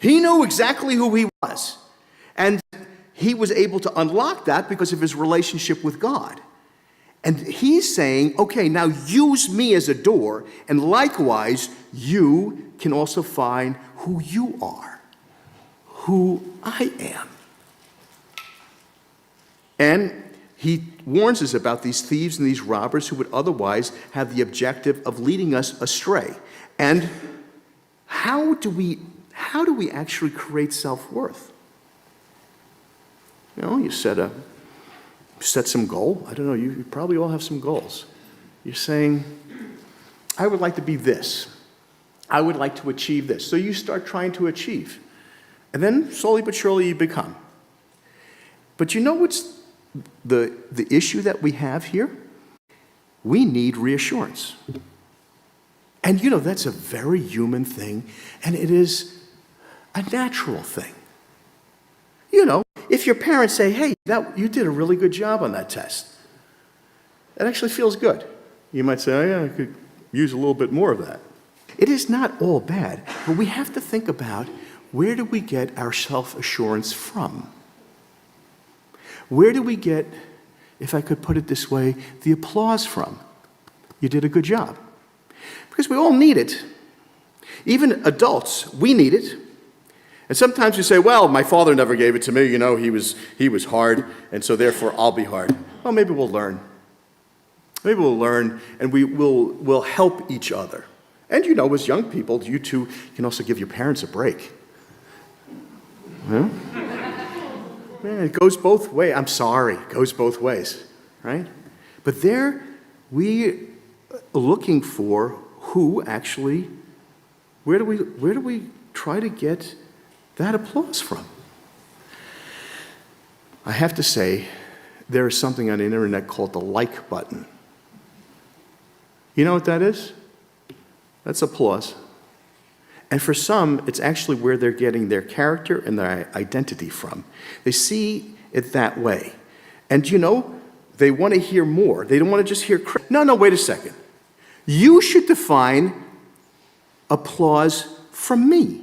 He knew exactly who he was. And he was able to unlock that because of his relationship with God. And he's saying, okay, now use me as a door, and likewise, you can also find who you are, who I am. And he warns us about these thieves and these robbers who would otherwise have the objective of leading us astray. And how do we actually create self-worth? You know, you set some goal. I don't know, you probably all have some goals. You're saying, I would like to be this. I would like to achieve this. So you start trying to achieve. And then slowly but surely you become. But you know what's the issue that we have here? We need reassurance. And you know, that's a very human thing, and it is a natural thing. You know, if your parents say, hey, you did a really good job on that test, it actually feels good. You might say, oh yeah, I could use a little bit more of that. It is not all bad, but we have to think about, where do we get our self-assurance from? Where do we get, if I could put it this way, the applause from? You did a good job. Because we all need it. Even adults, we need it. And sometimes we say, well, my father never gave it to me, you know, he was hard, and so therefore I'll be hard. Well, maybe we'll learn. Maybe we'll learn, and we'll help each other. And you know, as young people, you too can also give your parents a break. Huh? Man, it goes both ways. I'm sorry, it goes both ways, right? But there, we are looking for who actually, where do we try to get that applause from? I have to say, there is something on the internet called the like button. You know what that is? That's applause. And for some, it's actually where they're getting their character and their identity from. They see it that way. And you know, they want to hear more. They don't want to just hear, no, wait a second. You should define applause from me.